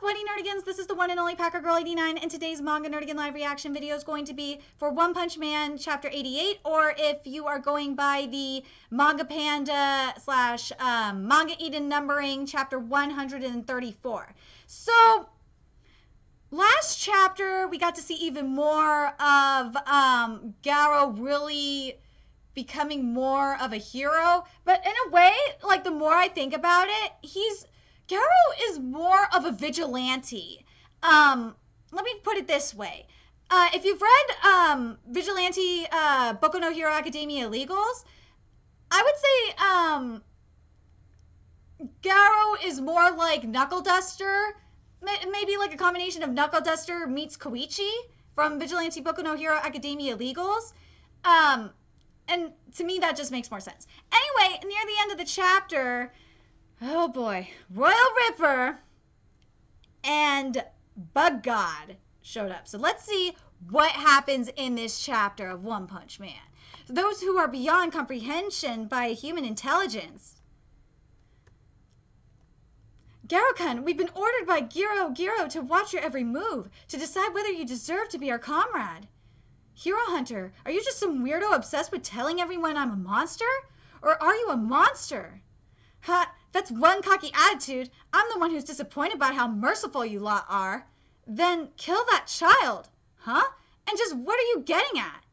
What nerdigans? This is the one and only Packer Girl 89, and today's Manga Nerdigan live reaction video is going to be for One Punch Man chapter 88, or if you are going by the Manga Panda slash Manga Eden numbering, chapter 134. So, last chapter, we got to see even more of Garo really becoming more of a hero, but in a way, like, the more I think about it, Garo is more of a vigilante. Let me put it this way. If you've read Vigilante Boku no Hero Academia Illegals, I would say Garo is more like Knuckle Duster, maybe like a combination of Knuckle Duster meets Koichi from Vigilante Boku no Hero Academia Illegals. And to me, that just makes more sense. Anyway, near the end of the chapter, oh boy, Royal Ripper and Bug God showed up. So let's see what happens in this chapter of One Punch Man. So those who are beyond comprehension by human intelligence. Garo-kun, we've been ordered by Giro to watch your every move, to decide whether you deserve to be our comrade. Hero Hunter, are you just some weirdo obsessed with telling everyone I'm a monster? Or are you a monster? Ha, that's one cocky attitude. I'm the one who's disappointed by how merciful you lot are. Then kill that child. Huh? And just what are you getting at?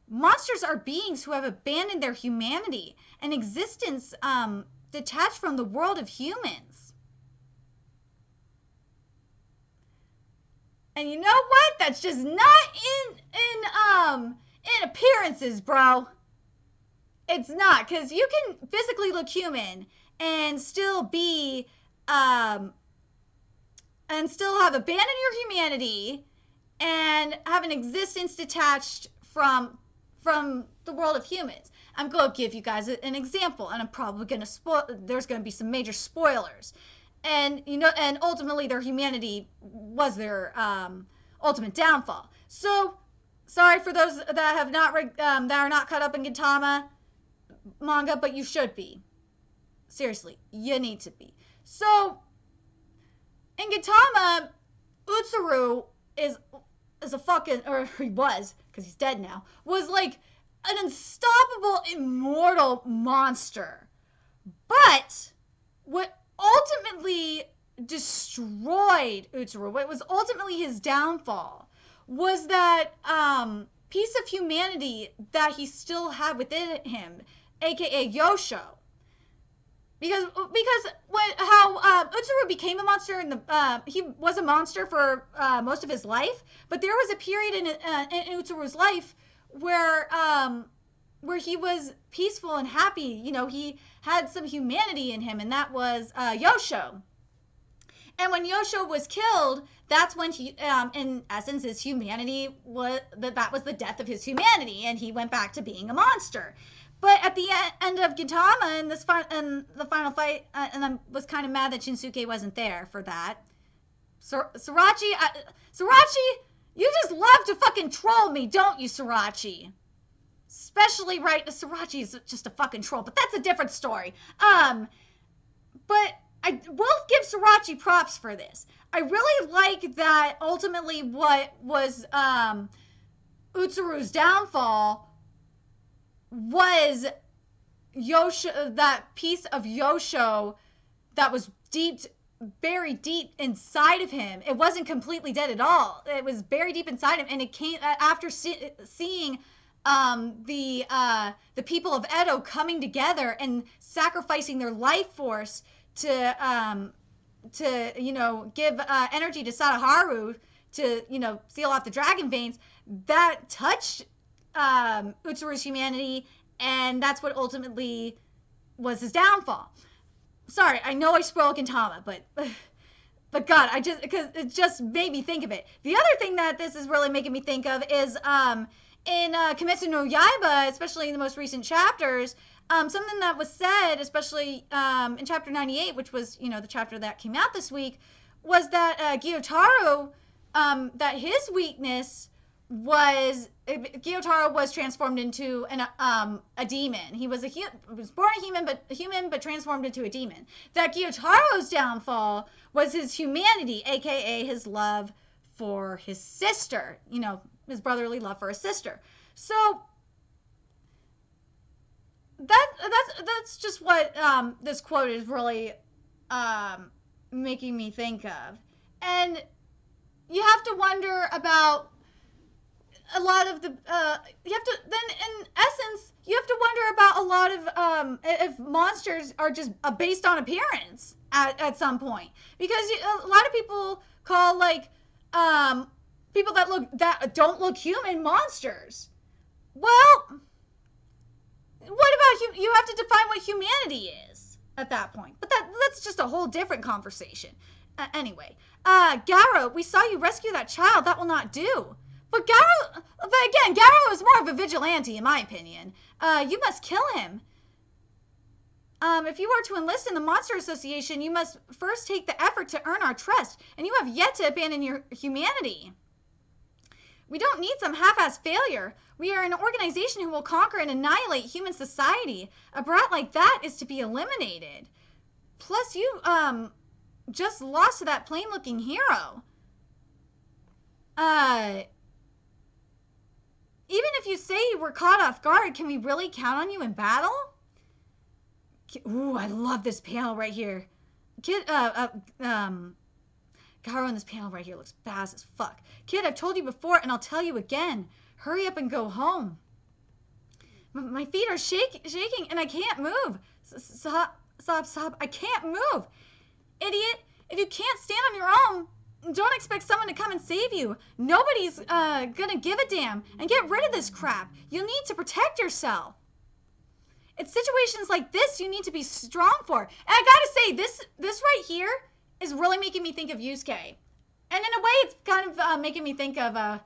Monsters are beings who have abandoned their humanity and existence detached from the world of humans. And you know what? That's just not in appearances, bro. It's not, because you can physically look human and still be and still have abandoned your humanity and have an existence detached from the world of humans. I'm going to give you guys an example, and I'm probably going to there's going to be some major spoilers. And and ultimately their humanity was their ultimate downfall. So, sorry for those that have not that are not caught up in Gintama manga, but you should be. Seriously, you need to be. So, in Gintama, Utsuru is a fucking, or he was, because he's dead now, was like an unstoppable, immortal monster. But what ultimately destroyed Utsuru, what was ultimately his downfall, was that piece of humanity that he still had within him, aka Yosho. Because how Utsuru became a monster, he was a monster for most of his life, but there was a period in Utsuru's life where he was peaceful and happy. He had some humanity in him, and that was Yosho. And when Yosho was killed, that's when he, in essence, his humanity that was the death of his humanity, and he went back to being a monster. But at the end of Gintama, in the final fight, and I was kind of mad that Shinsuke wasn't there for that. Sorachi, you just love to fucking troll me, don't you, Sorachi? Especially Sorachi is just a fucking troll, but that's a different story. But I will give Sorachi props for this. I really like that ultimately what was Utsuru's downfall was Yosho, that piece of Yosho that was buried deep inside of him. It wasn't completely dead at all. It was buried deep inside him, and it came after seeing the people of Edo coming together and sacrificing their life force to give energy to Sadaharu to seal off the dragon veins. That touched Utsuru's humanity, and that's what ultimately was his downfall. Sorry, I know I spoiled Gintama, but God, because it just made me think of it. The other thing that this is really making me think of is in Kimetsu no Yaiba, especially in the most recent chapters, something that was said, especially in chapter 98, which was the chapter that came out this week, was that Gyotaro, that his weakness Gyotaro was transformed into a demon. He was born a human but transformed into a demon. That Gyotaro's downfall was his humanity, aka his love for his sister. You know, his brotherly love for his sister. So that's just what this quote is really making me think of. And you have to wonder about a lot of the you have to then in essence you have to wonder about a lot of if monsters are just based on appearance at some point, because a lot of people call like people that don't look human monsters. Well, what about you have to define what humanity is at that point, but that's just a whole different conversation. Anyway, Garo, we saw you rescue that child. That will not do. But again, Garo is more of a vigilante, in my opinion. You must kill him. If you are to enlist in the Monster Association, you must first take the effort to earn our trust, and you have yet to abandon your humanity. We don't need some half-assed failure. We are an organization who will conquer and annihilate human society. A brat like that is to be eliminated. Plus, you, just lost to that plain-looking hero. Even if you say you were caught off guard, can we really count on you in battle? Ooh, I love this panel right here. Garo in this panel right here looks badass as fuck. Kid, I've told you before and I'll tell you again. Hurry up and go home. My feet are shaking and I can't move. Sob, I can't move. Idiot, if you can't stand on your own, don't expect someone to come and save you. Nobody's gonna give a damn. And get rid of this crap. You'll need to protect yourself. It's situations like this you need to be strong for. And I gotta say, this right here is really making me think of Yusuke. And in a way, it's kind of making me think of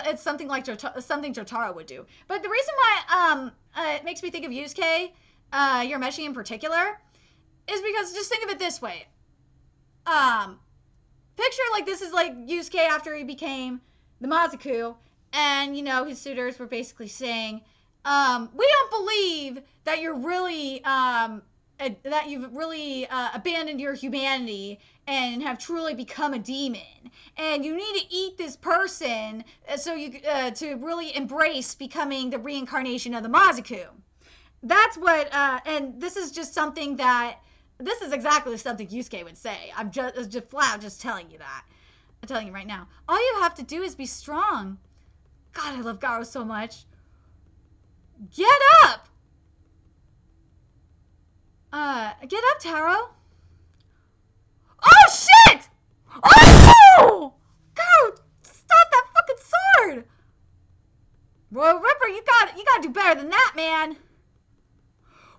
it's something like something Jotaro would do. But the reason why it makes me think of Yusuke, Urameshi in particular, is because just think of it this way. Picture like this is like Yusuke after he became the Mazaku, and you know his suitors were basically saying, we don't believe that you're really that you've really abandoned your humanity and have truly become a demon, and you need to eat this person so you to really embrace becoming the reincarnation of the Mazaku. That's what, and this is just something that. This is exactly something Yusuke would say. I'm just flat just telling you that. I'm telling you right now. All you have to do is be strong. God, I love Garo so much. Get up! Get up, Taro. Oh, shit! Oh! Garo, stop that fucking sword! Well, Ripper, you gotta do better than that, man.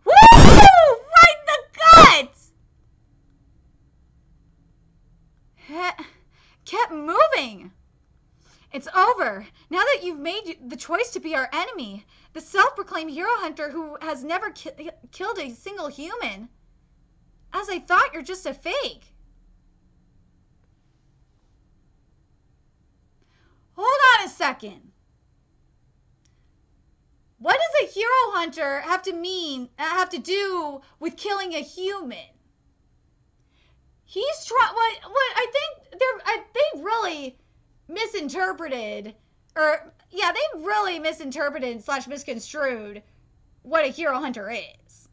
Woo! Right in the guts! Kept moving. It's over. Now that you've made the choice to be our enemy, the self-proclaimed hero hunter who has never killed a single human. As I thought, you're just a fake. Hold on a second. What does a hero hunter have to do with killing a human? He's trying. What I think they really misinterpreted, or yeah, they really misinterpreted / misconstrued what a hero hunter is,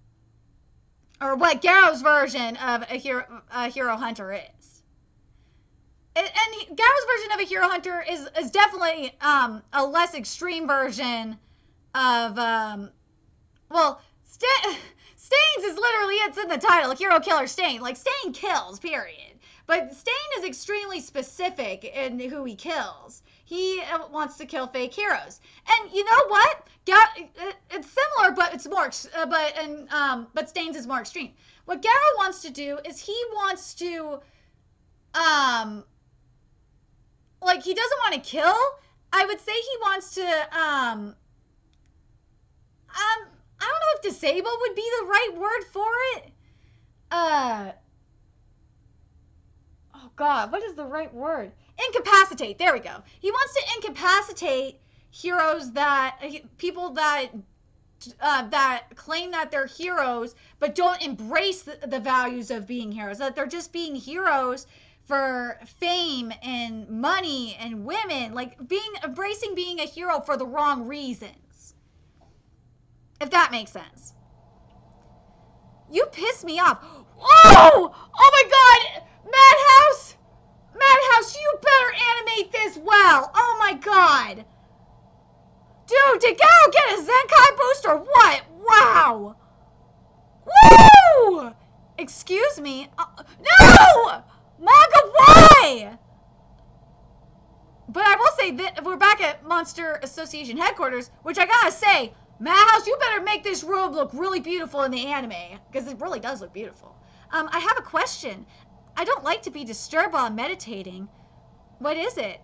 or what Garo's version of a hero hunter is. And Garo's version of a hero hunter is definitely a less extreme version of Stains is literally, it's in the title, hero killer Stain. Like, Stain kills, period. But Stain is extremely specific in who he kills. He wants to kill fake heroes. And you know what? It's similar, but it's more, but Stains is more extreme. What Garo wants to do is he wants to, like, he doesn't want to kill. I would say he wants to, I don't know if disable would be the right word for it. oh God, what is the right word? Incapacitate. There we go. He wants to incapacitate heroes people that claim that they're heroes but don't embrace the values of being heroes. That they're just being heroes for fame and money and women, like embracing being a hero for the wrong reasons. If that makes sense. You piss me off. Oh! Oh my God! Madhouse! Madhouse, you better animate this well. Oh my God. Dude, did Garo get a Zenkai boost or what? Wow. Woo! Excuse me. No! Manga, why? But I will say that we're back at Monster Association headquarters, which I gotta say, Madhouse, you better make this robe look really beautiful in the anime, because it really does look beautiful. I have a question. I don't like to be disturbed while I'm meditating. What is it?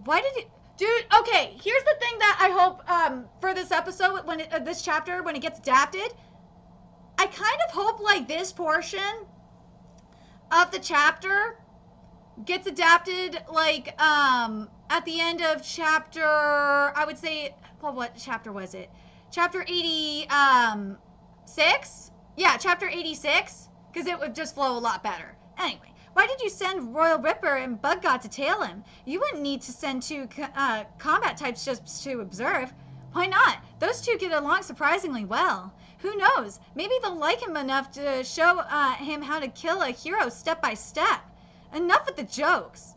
Why did it... Dude, okay, here's the thing that I hope for this episode, this chapter, when it gets adapted, I kind of hope, like, this portion of the chapter gets adapted, like, at the end of chapter, I would say, well, what chapter was it? Chapter 86? Yeah, chapter 86, because it would just flow a lot better. Anyway, why did you send Royal Ripper and Bug God to tail him? You wouldn't need to send two combat types just to observe. Why not? Those two get along surprisingly well. Who knows? Maybe they'll like him enough to show him how to kill a hero step by step. Enough with the jokes.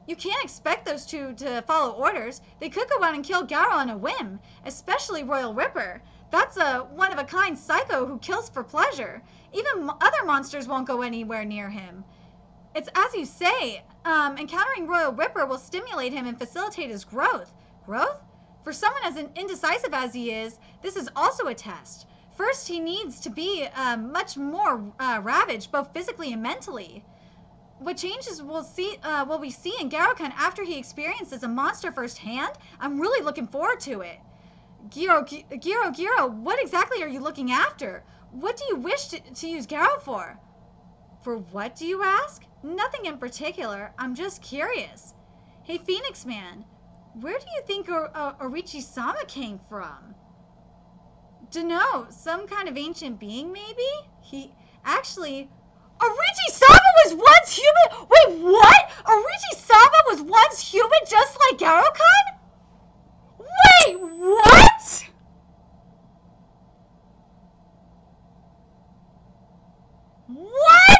You can't expect those two to follow orders. They could go out and kill Garo on a whim, especially Royal Ripper. That's a one-of-a-kind psycho who kills for pleasure. Even other monsters won't go anywhere near him. It's as you say, encountering Royal Ripper will stimulate him and facilitate his growth. Growth? For someone as indecisive as he is, this is also a test. First, he needs to be much more ravaged, both physically and mentally. What changes will we see in Garo-kun after he experiences a monster firsthand? I'm really looking forward to it. Giro, what exactly are you looking after? What do you wish to use Garo for? For what, do you ask? Nothing in particular. I'm just curious. Hey, Phoenix Man, where do you think Orichi-sama came from? Dunno, some kind of ancient being, maybe? Orichi-sama was once human? Wait, what? Orichi-sama was once human just like Garo-kun? Wait, what? What?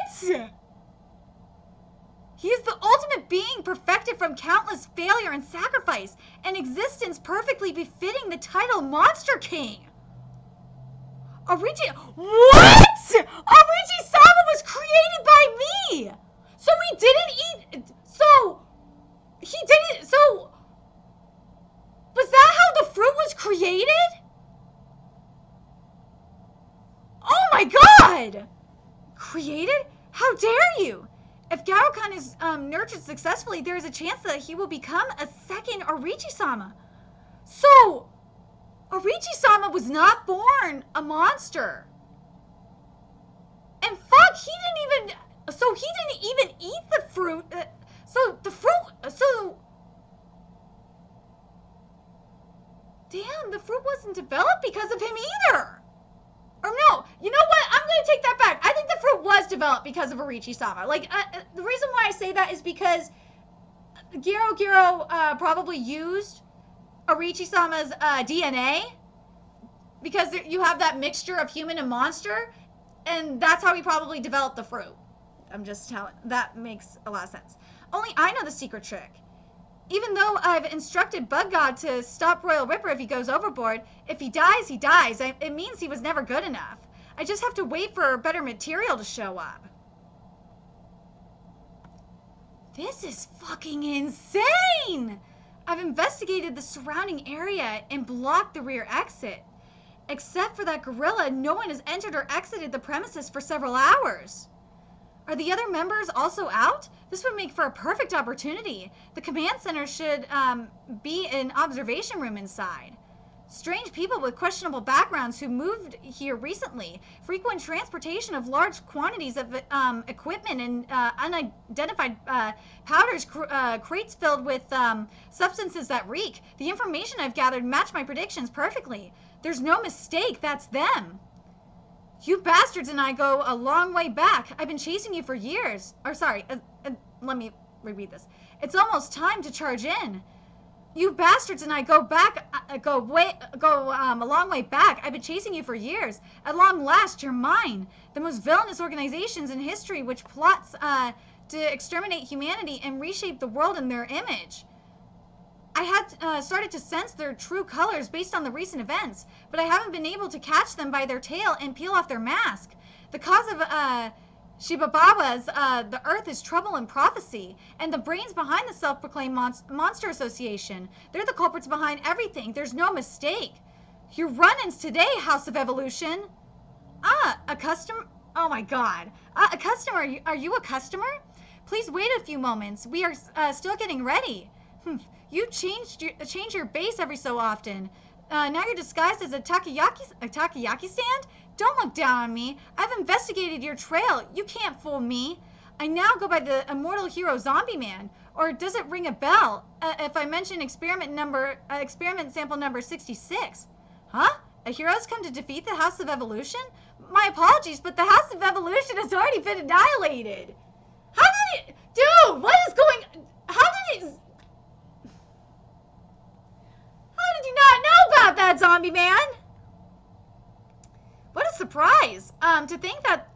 He is the ultimate being perfected from countless failure and sacrifice, an existence perfectly befitting the title Monster King. What? Orichi-sama was created by me! So he didn't was that how the fruit was created? Oh my God! Created? How dare you? If Garo-kun is nurtured successfully, there is a chance that he will become a second Orichi-sama. So, Orichi-sama was not born a monster. And fuck, he didn't even eat the fruit. Damn, the fruit wasn't developed because of him either. Or no, you know what? I'm going to take that back. I think the fruit was developed because of Orichi-sama. Like, the reason why I say that is because Giro probably used Orichi-sama's DNA, because you have that mixture of human and monster, and that's how he probably developed the fruit. I'm just telling, that makes a lot of sense. Only I know the secret trick. Even though I've instructed Bug God to stop Royal Ripper if he goes overboard, if he dies, he dies. It means he was never good enough. I just have to wait for better material to show up. This is fucking insane! I've investigated the surrounding area and blocked the rear exit. Except for that gorilla, no one has entered or exited the premises for several hours. Are the other members also out? This would make for a perfect opportunity. The command center should be an observation room inside. Strange people with questionable backgrounds who moved here recently. Frequent transportation of large quantities of equipment and unidentified powders, crates filled with substances that reek. The information I've gathered match my predictions perfectly. There's no mistake, that's them. You bastards and I go a long way back. I've been chasing you for years. Or sorry, let me reread this. It's almost time to charge in. You bastards and I go a long way back. I've been chasing you for years. At long last, you're mine. The most villainous organizations in history which plots to exterminate humanity and reshape the world in their image. I had started to sense their true colors based on the recent events, but I haven't been able to catch them by their tail and peel off their mask. The cause of Shibabawa's The Earth is Trouble and Prophecy, and the brains behind the self-proclaimed Monster Association. They're the culprits behind everything. There's no mistake. Your run-ins today, House of Evolution. A customer? Oh my god. A customer? Are you a customer? Please wait a few moments. We are still getting ready. You change your base every so often. Now you're disguised as a takoyaki stand? Don't look down on me. I've investigated your trail. You can't fool me. I now go by the immortal hero Zombie Man. Or does it ring a bell if I mention experiment sample number 66? Huh? A hero's come to defeat the House of Evolution? My apologies, but the House of Evolution has already been annihilated. How did it... Dude, what is going... How did you not know about that, Zombie Man? What a surprise. To think that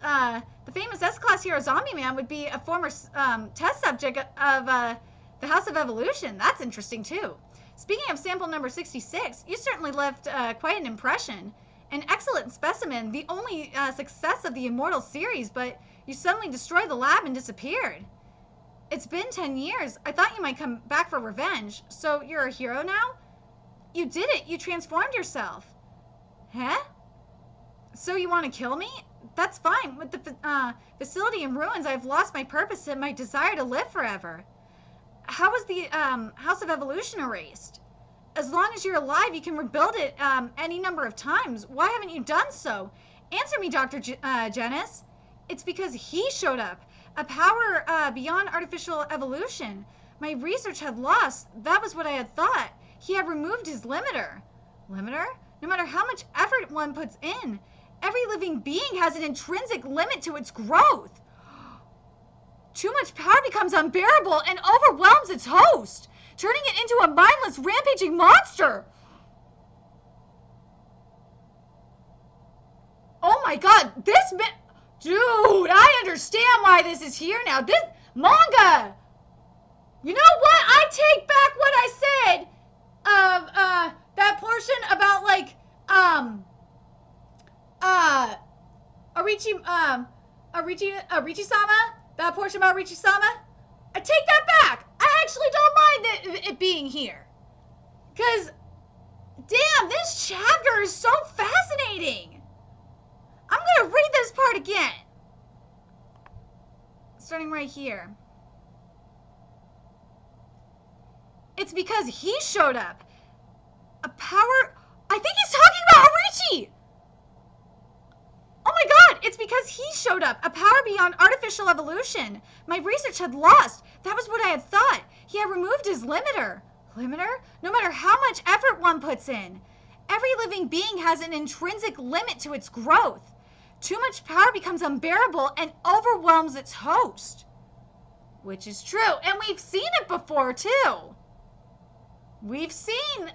the famous S-Class hero Zombie Man would be a former test subject of the House of Evolution. That's interesting, too. Speaking of sample number 66, you certainly left quite an impression. An excellent specimen, the only success of the Immortal series, but you suddenly destroyed the lab and disappeared. It's been 10 years. I thought you might come back for revenge. So you're a hero now? You did it. You transformed yourself. Huh? So you want to kill me? That's fine. With the facility in ruins, I've lost my purpose and my desire to live forever. How was the House of Evolution erased? As long as you're alive, you can rebuild it any number of times. Why haven't you done so? Answer me, Dr. Genis. It's because he showed up. A power beyond artificial evolution. My research had lost. That was what I had thought. He had removed his limiter. Limiter? No matter how much effort one puts in, every living being has an intrinsic limit to its growth. Too much power becomes unbearable and overwhelms its host, turning it into a mindless, rampaging monster. Oh my god, this man... Dude, I understand why this is here now. This... Manga! You know what? I take back what I said of, that portion about, like, Arichi-sama? That portion about Arichi-sama? I take that back. I actually don't mind it being here. Because, damn, this chapter is so fascinating. I'm going to read this part again. Starting right here. It's because he showed up. A power... I think he's talking about Arichi! Oh my god! It's because he showed up. A power beyond artificial evolution. My research had lost. That was what I had thought. He had removed his limiter. Limiter? No matter how much effort one puts in. Every living being has an intrinsic limit to its growth. Too much power becomes unbearable and overwhelms its host. Which is true. And we've seen it before, too. We've seen it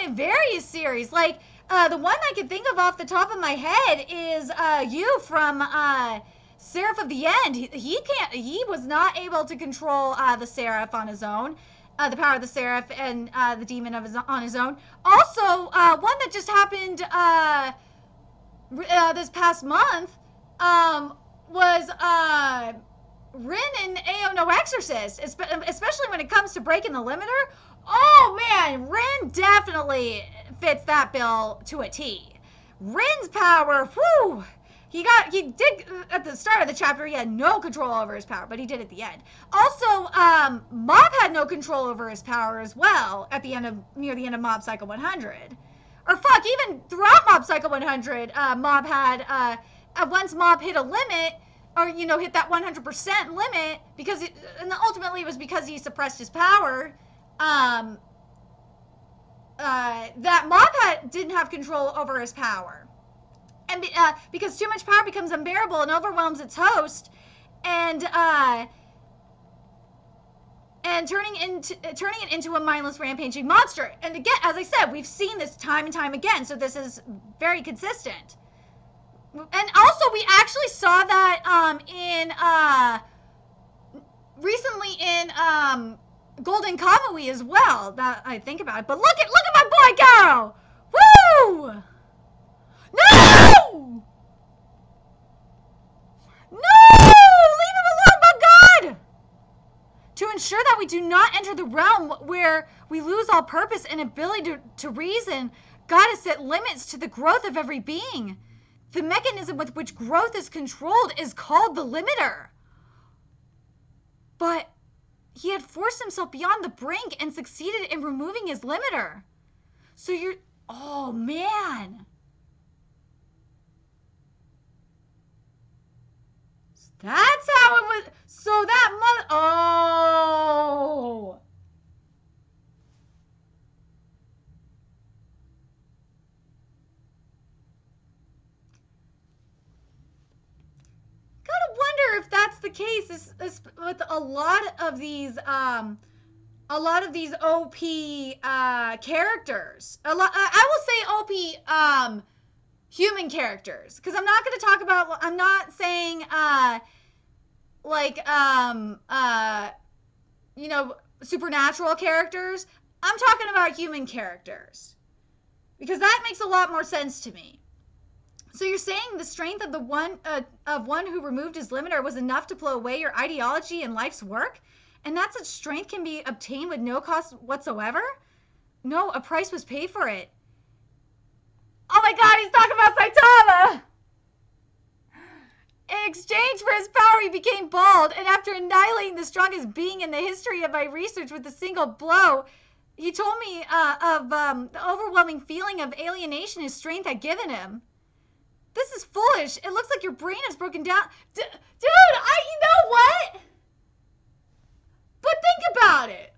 in various series. Like, the one I can think of off the top of my head is you from Seraph of the End. He was not able to control the Seraph on his own. The power of the Seraph and the demon on his own. Also, one that just happened this past month was Rin and Ao no Exorcist, especially when it comes to breaking the limiter. Oh man, Rin definitely fits that bill to a T. Rin's power, whew, He did at the start of the chapter. He had no control over his power, but he did at the end. Also, Mob had no control over his power as well at the end of near the end of Mob Psycho 100. Or fuck, even throughout Mob Psycho 100, Mob had once Mob hit a limit, or hit that 100% limit, because and ultimately it was because he suppressed his power. That Mob didn't have control over his power. And because too much power becomes unbearable and overwhelms its host, and turning it into a mindless rampaging monster. And again, as I said, we've seen this time and time again, so this is very consistent. And also, we actually saw that recently in Golden Kamui as well. That I think about it. But look at my boy Garo! Woo! No! No! Leave him alone, my God! To ensure that we do not enter the realm where we lose all purpose and ability to reason, God has set limits to the growth of every being. The mechanism with which growth is controlled is called the limiter. But he had forced himself beyond the brink and succeeded in removing his limiter. So you're... Oh, man. That's how it was. So that Oh. Gotta wonder if that's the case with a lot of these OP characters. I will say OP human characters, because I'm not going to talk about. I'm not saying supernatural characters. I'm talking about human characters, because that makes a lot more sense to me. So you're saying the strength of the one who removed his limiter was enough to blow away your ideology and life's work, and that such strength can be obtained with no cost whatsoever? No, a price was paid for it. Oh my God, he's talking about Saitama! In exchange for his power, he became bald, and after annihilating the strongest being in the history of my research with a single blow, he told me of the overwhelming feeling of alienation his strength had given him. This is foolish. It looks like your brain is broken down. Dude, you know what? But think about it.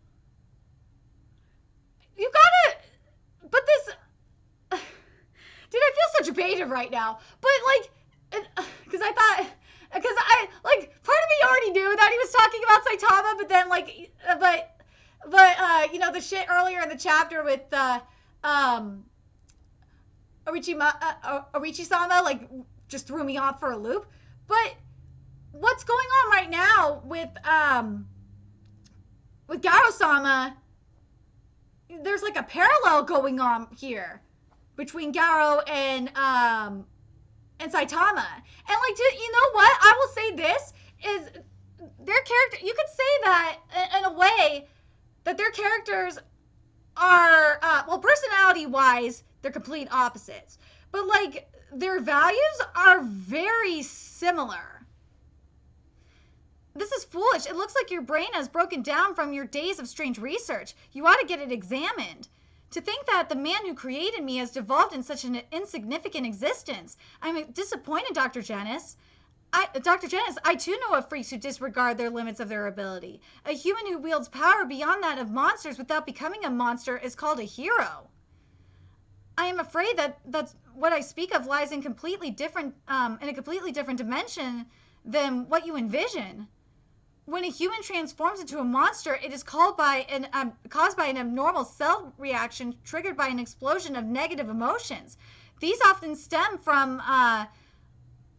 You gotta... But this... Dude, I feel so debated right now. But, because part of me already knew that he was talking about Saitama, but then, the shit earlier in the chapter with, Orichi-sama, just threw me off for a loop. But what's going on right now with Garo-sama, there's, a parallel going on here between Garo and Saitama. And, you know what? I will say this, is their character, you could say that, in a way, that their characters are, personality-wise, they're complete opposites. But, their values are very similar. This is foolish. It looks like your brain has broken down from your days of strange research. You ought to get it examined. To think that the man who created me has devolved in such an insignificant existence. I'm disappointed, Dr. Janice. Dr. Janice, I too know of freaks who disregard their limits of their ability. A human who wields power beyond that of monsters without becoming a monster is called a hero. I am afraid that what I speak of lies in a completely different dimension than what you envision. When a human transforms into a monster, it is caused by an abnormal cell reaction triggered by an explosion of negative emotions. These often stem from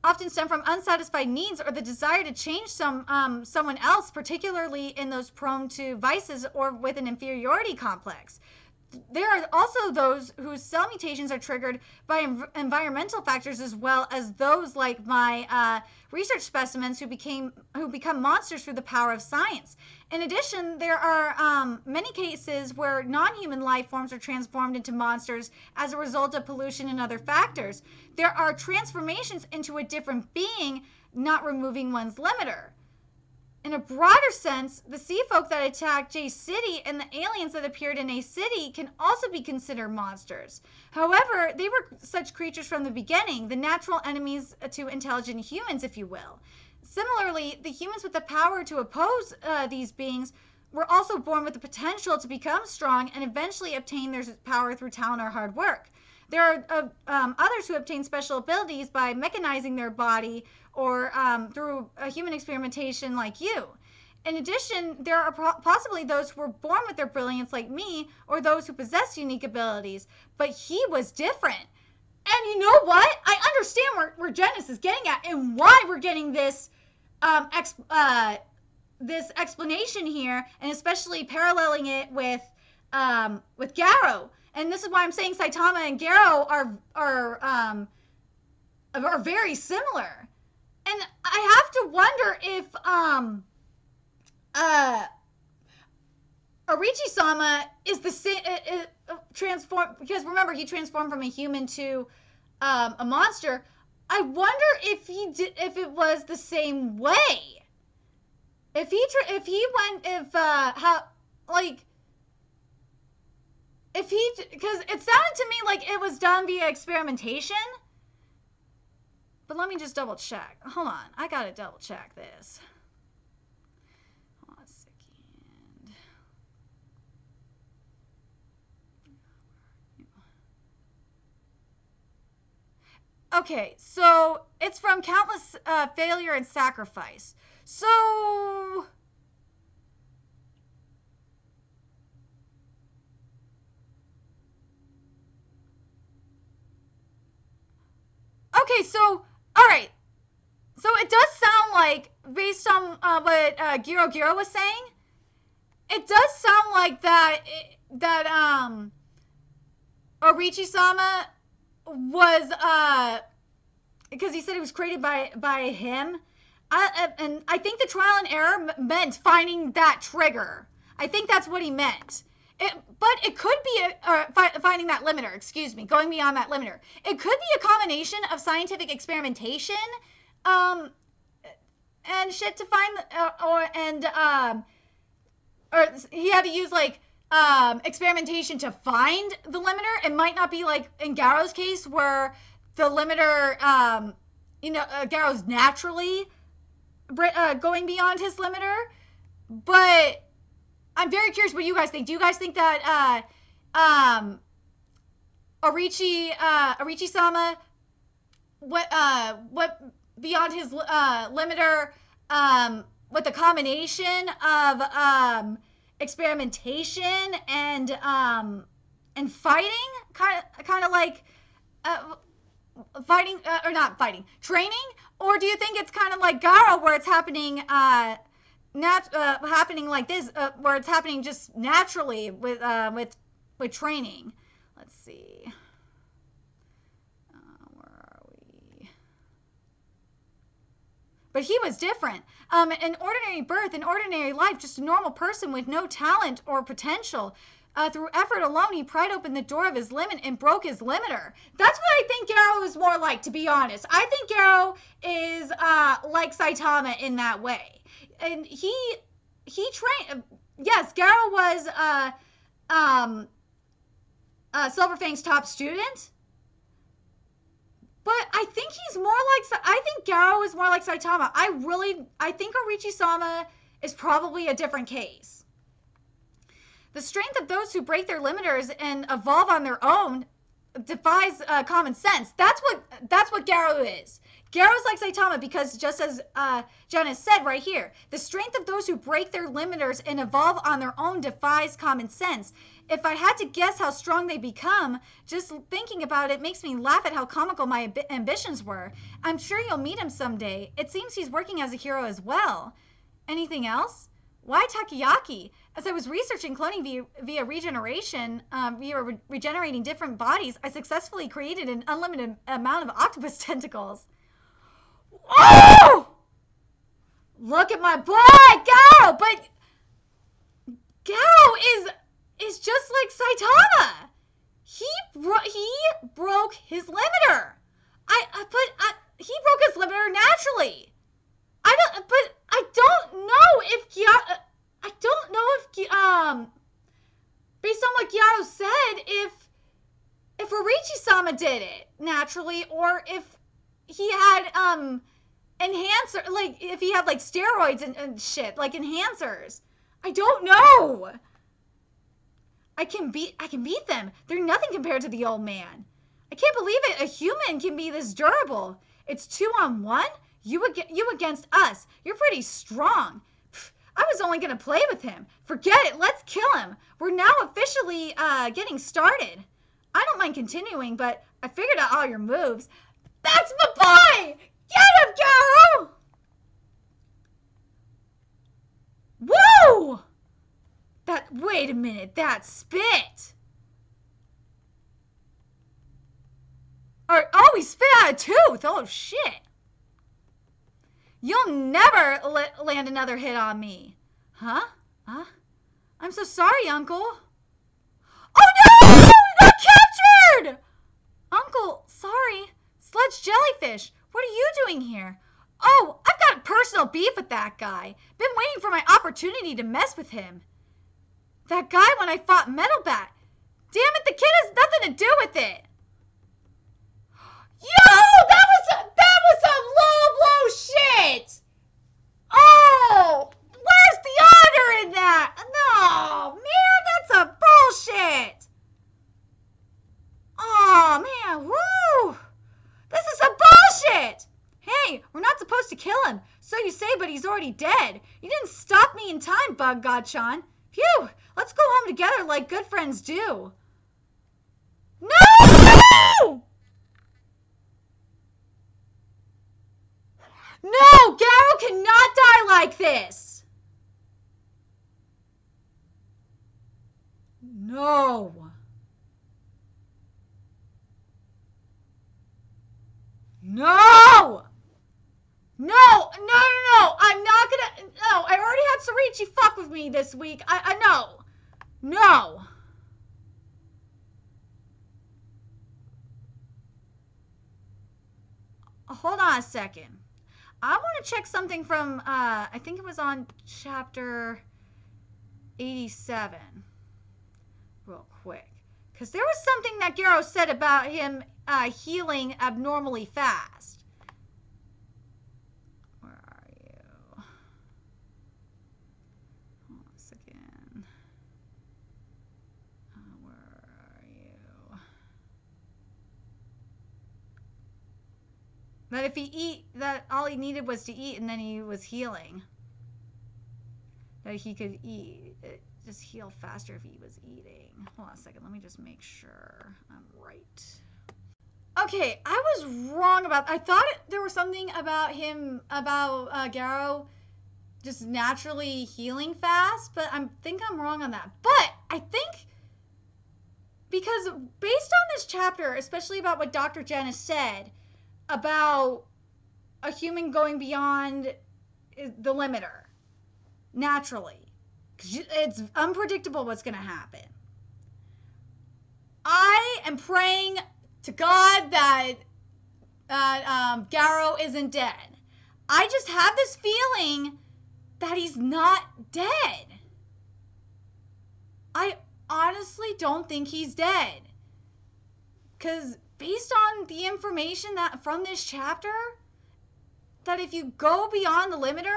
unsatisfied needs or the desire to change someone else, particularly in those prone to vices or with an inferiority complex. there are also those whose cell mutations are triggered by environmental factors, as well as those like my research specimens who become monsters through the power of science. In addition, there are many cases where non-human life forms are transformed into monsters as a result of pollution and other factors. There are transformations into a different being, not removing one's limiter. In a broader sense, the sea folk that attacked J City and the aliens that appeared in A City can also be considered monsters. However, they were such creatures from the beginning, the natural enemies to intelligent humans, if you will. Similarly, the humans with the power to oppose these beings were also born with the potential to become strong and eventually obtain their power through talent or hard work. There are others who obtain special abilities by mechanizing their body or through human experimentation like you. In addition, there are possibly those who were born with their brilliance like me, or those who possess unique abilities. But he was different. And you know what? I understand where Janice is getting at and why we're getting this this explanation here, and especially paralleling it with Garou. And this is why I'm saying Saitama and Garou are very similar. And I have to wonder if Orichi-sama is the same transform, because remember he transformed from a human to a monster. I wonder if it was the same way. Because it sounded to me like it was done via experimentation. But let me just double check. Hold on. I gotta double check this. Hold on a second. Okay, so it's from Countless Failure and Sacrifice. So... Okay, so... Alright. So it does sound like, based on what Giro was saying, it does sound like that Orichi-sama was, because he said it was created by him. And I think the trial and error meant finding that trigger. I think that's what he meant. But it could be finding that limiter, excuse me, going beyond that limiter. It could be a combination of scientific experimentation and shit to find, or he had to use like experimentation to find the limiter. It might not be like in Garou's case where the limiter, Garou's naturally going beyond his limiter, but I'm very curious what you guys think. Do you guys think that Orichi-sama what beyond his limiter with a combination of experimentation and fighting, kind of like fighting or not fighting, training, or do you think it's kind of like Garou where it's happening happening like this, where it's happening just naturally with training? Let's see. Where are we? But he was different. An ordinary birth, an ordinary life, just a normal person with no talent or potential. Through effort alone, he pried open the door of his limit and broke his limiter. That's what I think Garou is more like, to be honest. I think Garou is like Saitama in that way. And he trained. Yes, Garou was Silverfang's top student. But I think he's more like. I think Garou is more like Saitama. I think Orichi-sama is probably a different case. The strength of those who break their limiters and evolve on their own defies common sense. That's what Garou is. Garou's like Saitama because, just as Janice said right here, the strength of those who break their limiters and evolve on their own defies common sense. If I had to guess how strong they become, just thinking about it makes me laugh at how comical my ambitions were. I'm sure you'll meet him someday. It seems he's working as a hero as well. Anything else? Why takoyaki? As I was researching cloning via regeneration, via regenerating different bodies, I successfully created an unlimited amount of octopus tentacles. Oh! Look at my boy, Garo! But Garo is just like Saitama. He broke his limiter. He broke his limiter naturally. I don't know if based on what Gyaro said, if Orichi-sama did it naturally, or if he had enhancer, like if he had like steroids and shit, like enhancers. I don't know. I can beat them. They're nothing compared to the old man. I can't believe it. A human can be this durable. It's 2-on-1. You against us. You're pretty strong. I was only gonna play with him. Forget it. Let's kill him. We're now officially getting started. I don't mind continuing, but I figured out all your moves. That's my boy! Get him, Garo! Whoa! Wait a minute, that spit. Oh, he spit out a tooth. Oh, shit. You'll never land another hit on me. Huh? I'm so sorry, Uncle. Oh, no! We got captured! Uncle, sorry. Sledge Jellyfish, what are you doing here? Oh, I've got personal beef with that guy. Been waiting for my opportunity to mess with him. That guy when I fought Metal Bat. Damn it, the kid has nothing to do with it. Yo, that was some low blow shit. Oh, where's the honor in that? No, man, that's a bullshit. Oh, man, woo. This is some bullshit. Hey, we're not supposed to kill him. So you say, but he's already dead. You didn't stop me in time, Bug Godchan. Phew, let's go home together like good friends do. No! No, Garo cannot die like this. No. No! No! I'm not gonna. No, I already had Sorichi fuck with me this week. I know. No. Hold on a second. I want to check something from, I think it was on chapter 87. Real quick. Because there was something that Garo said about him healing abnormally fast. Where are you? Hold on a second. Where are you? That if he that all he needed was to eat and then he was healing. That he could eat, just heal faster if he was eating. Hold on a second, let me just make sure I'm right. Okay, I was wrong about, I thought there was something about him, about Garo just naturally healing fast, but I think I'm wrong on that. But I think, because based on this chapter, especially about what Dr. Jen has said, about a human going beyond the limiter naturally, because it's unpredictable what's going to happen. I am praying to God that Garo isn't dead. I just have this feeling that he's not dead. I honestly don't think he's dead, because based on the information that from this chapter, that if you go beyond the limiter,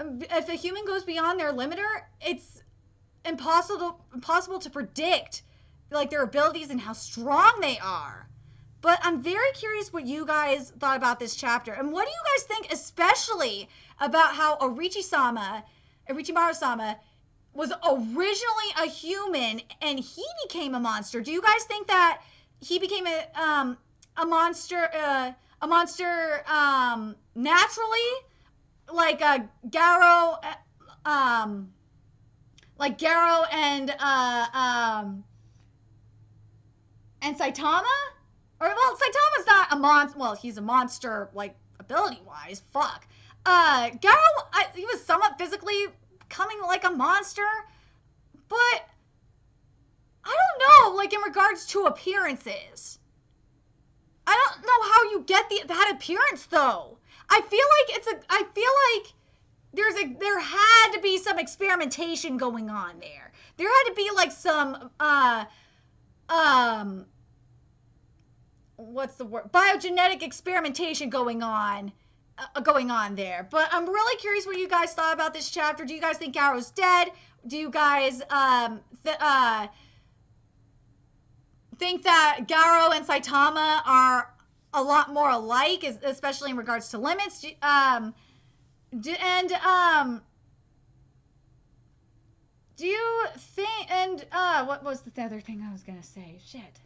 if a human goes beyond their limiter, it's impossible to predict like their abilities and how strong they are. But I'm very curious what you guys thought about this chapter, and what do you guys think, especially about how Orochimaru-sama was originally a human and he became a monster. Do you guys think that he became a monster naturally, like Garo like Garo and Saitama? Or, well, Saitama's not a monster. Well, he's a monster, like, ability-wise. Fuck. Garo, he was somewhat physically coming like a monster. But, I don't know, like, in regards to appearances. I don't know how you get that appearance, though. I feel like there had to be some experimentation going on there. There had to be, like, some, what's the word? Biogenetic experimentation going on there. But I'm really curious what you guys thought about this chapter. Do you guys think Garo's dead? Do you guys think that Garo and Saitama are a lot more alike, especially in regards to limits? Do you think? And what was the other thing I was gonna say? Shit.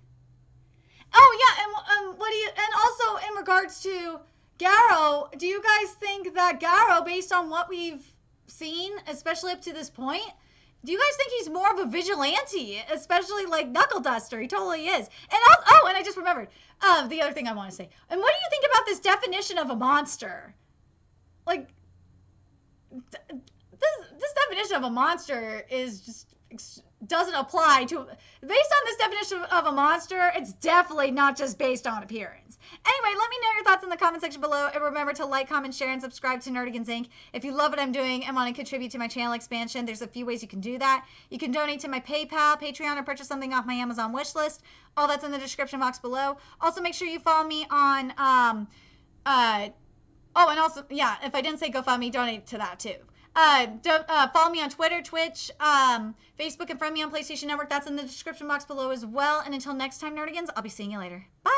Oh yeah, and what do you? And also in regards to Garo, do you guys think that Garo, based on what we've seen, especially up to this point, do you guys think he's more of a vigilante, especially like Knuckle Duster? He totally is. And also, and I just remembered the other thing I want to say. And what do you think about this definition of a monster? Like, this definition of a monster is just doesn't apply to. Based on this definition of a monster, it's definitely not just based on appearance. Anyway, let me know your thoughts in the comment section below, and remember to like, comment, share, and subscribe to Nerdigans Inc. If you love what I'm doing and want to contribute to my channel expansion, there's a few ways you can do that. You can donate to my PayPal, Patreon, or purchase something off my Amazon wishlist. All that's in the description box below. Also, make sure you follow me on oh, and also, yeah, if I didn't say GoFundMe, donate to that too. Follow me on Twitter, Twitch, Facebook, and friend me on PlayStation Network. That's in the description box below as well. And until next time, Nerdigans, I'll be seeing you later. Bye!